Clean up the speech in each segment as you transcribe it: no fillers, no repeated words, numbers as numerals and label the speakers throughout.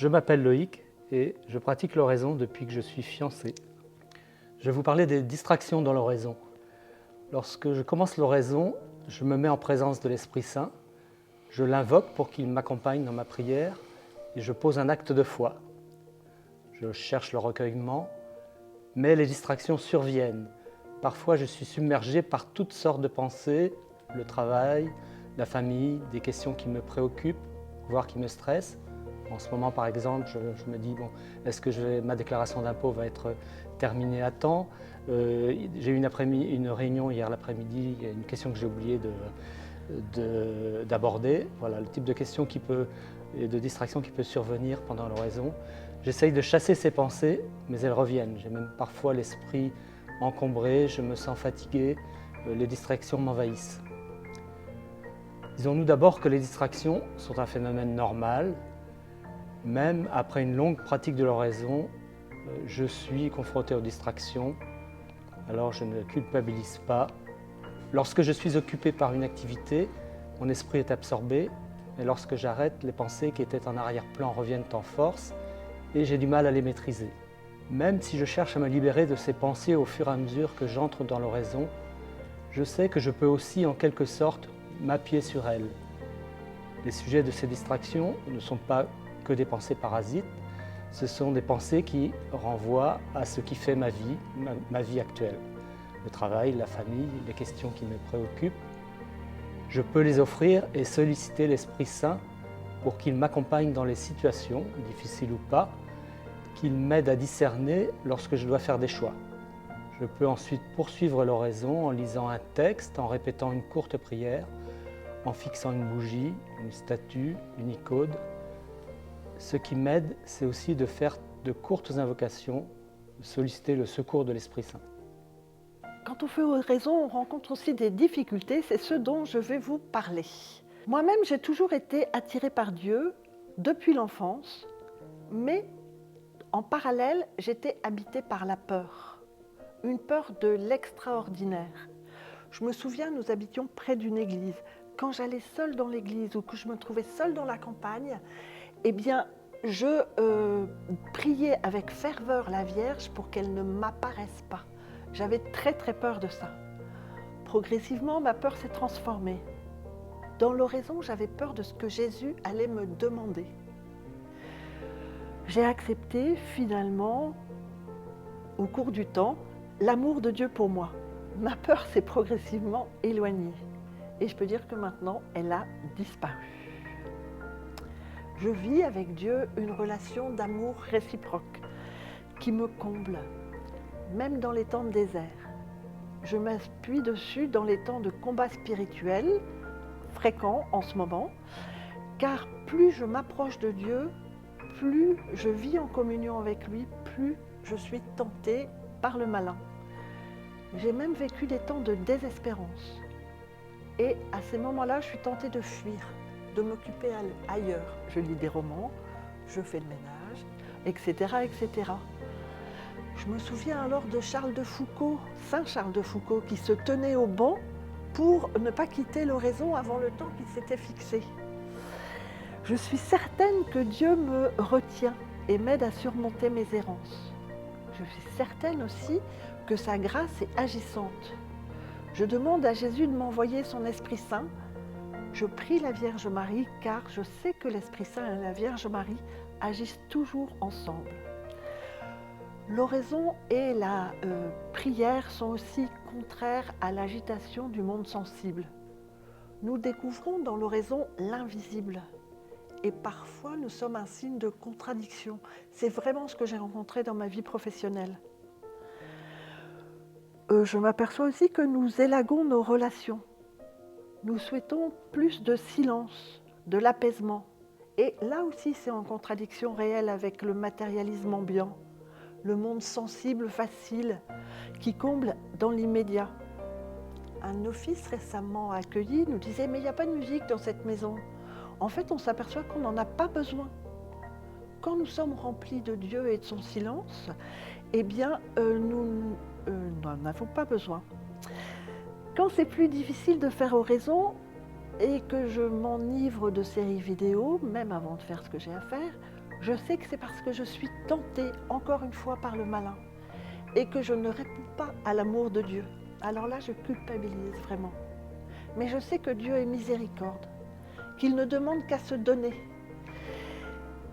Speaker 1: Je m'appelle Loïc et je pratique l'oraison depuis que je suis fiancé. Je vais vous parler des distractions dans l'oraison. Lorsque je commence l'oraison, je me mets en présence de l'Esprit Saint, je l'invoque pour qu'il m'accompagne dans ma prière et je pose un acte de foi. Je cherche le recueillement, mais les distractions surviennent. Parfois, je suis submergé par toutes sortes de pensées, le travail, la famille, des questions qui me préoccupent, voire qui me stressent. En ce moment, par exemple, je me dis, est-ce que ma déclaration d'impôt va être terminée à temps? J'ai eu une réunion hier l'après-midi, il y a une question que j'ai oublié d'aborder. Voilà, le type de question et de distraction qui peut survenir pendant l'oraison. J'essaye de chasser ces pensées, mais elles reviennent. J'ai même parfois l'esprit encombré, je me sens fatigué, les distractions m'envahissent. Disons-nous d'abord que les distractions sont un phénomène normal. Même après une longue pratique de l'oraison, je suis confronté aux distractions, alors je ne culpabilise pas. Lorsque je suis occupé par une activité, mon esprit est absorbé, et lorsque j'arrête, les pensées qui étaient en arrière-plan reviennent en force, et j'ai du mal à les maîtriser. Même si je cherche à me libérer de ces pensées au fur et à mesure que j'entre dans l'oraison, je sais que je peux aussi en quelque sorte m'appuyer sur elles. Les sujets de ces distractions ne sont pas que des pensées parasites, ce sont des pensées qui renvoient à ce qui fait ma vie actuelle. Le travail, la famille, les questions qui me préoccupent. Je peux les offrir et solliciter l'Esprit Saint pour qu'il m'accompagne dans les situations, difficiles ou pas, qu'il m'aide à discerner lorsque je dois faire des choix. Je peux ensuite poursuivre l'oraison en lisant un texte, en répétant une courte prière, en fixant une bougie, une statue, une icône. Ce qui m'aide, c'est aussi de faire de courtes invocations, de solliciter le secours de l'Esprit Saint.
Speaker 2: Quand on fait oraison, on rencontre aussi des difficultés, c'est ce dont je vais vous parler. Moi-même, j'ai toujours été attirée par Dieu depuis l'enfance, mais en parallèle, j'étais habitée par la peur, une peur de l'extraordinaire. Je me souviens, nous habitions près d'une église. Quand j'allais seule dans l'église ou que je me trouvais seule dans la campagne, eh bien, je priais avec ferveur la Vierge pour qu'elle ne m'apparaisse pas. J'avais très très peur de ça. Progressivement, ma peur s'est transformée. Dans l'oraison, j'avais peur de ce que Jésus allait me demander. J'ai accepté finalement, au cours du temps, l'amour de Dieu pour moi. Ma peur s'est progressivement éloignée. Et je peux dire que maintenant, elle a disparu. Je vis avec Dieu une relation d'amour réciproque qui me comble, même dans les temps de désert. Je m'appuie dessus dans les temps de combat spirituel, fréquents en ce moment, car plus je m'approche de Dieu, plus je vis en communion avec lui, plus je suis tentée par le malin. J'ai même vécu des temps de désespérance. Et à ces moments-là, je suis tentée de fuir, de m'occuper ailleurs. Je lis des romans, je fais le ménage, etc., etc. Je me souviens alors de Charles de Foucault, Saint Charles de Foucault, qui se tenait au banc pour ne pas quitter l'oraison avant le temps qu'il s'était fixé. Je suis certaine que Dieu me retient et m'aide à surmonter mes errances. Je suis certaine aussi que sa grâce est agissante. Je demande à Jésus de m'envoyer son Esprit Saint. Je prie la Vierge Marie car je sais que l'Esprit Saint et la Vierge Marie agissent toujours ensemble. L'oraison et la prière sont aussi contraires à l'agitation du monde sensible. Nous découvrons dans l'oraison l'invisible. Et parfois, nous sommes un signe de contradiction. C'est vraiment ce que j'ai rencontré dans ma vie professionnelle. Je m'aperçois aussi que nous élaguons nos relations. Nous souhaitons plus de silence, de l'apaisement. Et là aussi, c'est en contradiction réelle avec le matérialisme ambiant, le monde sensible, facile, qui comble dans l'immédiat. Un office récemment accueilli nous disait « mais il n'y a pas de musique dans cette maison ». En fait, on s'aperçoit qu'on n'en a pas besoin. Quand nous sommes remplis de Dieu et de son silence, eh bien, nous n'en avons pas besoin. Quand c'est plus difficile de faire oraison et que je m'enivre de séries vidéo, même avant de faire ce que j'ai à faire, Je sais que c'est parce que je suis tentée encore une fois par le malin et que je ne réponds pas à l'amour de Dieu. Alors là, je culpabilise vraiment. Mais je sais que Dieu est miséricorde, qu'il ne demande qu'à se donner.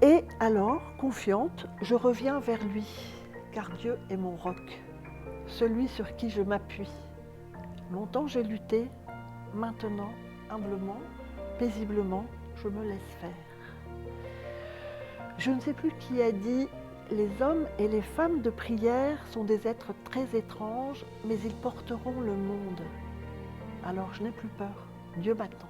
Speaker 2: Et alors, confiante, je reviens vers lui, car Dieu est mon roc, celui sur qui je m'appuie. Longtemps j'ai lutté, maintenant, humblement, paisiblement, je me laisse faire. Je ne sais plus qui a dit « Les hommes et les femmes de prière sont des êtres très étranges, mais ils porteront le monde. » Alors je n'ai plus peur, Dieu m'attend.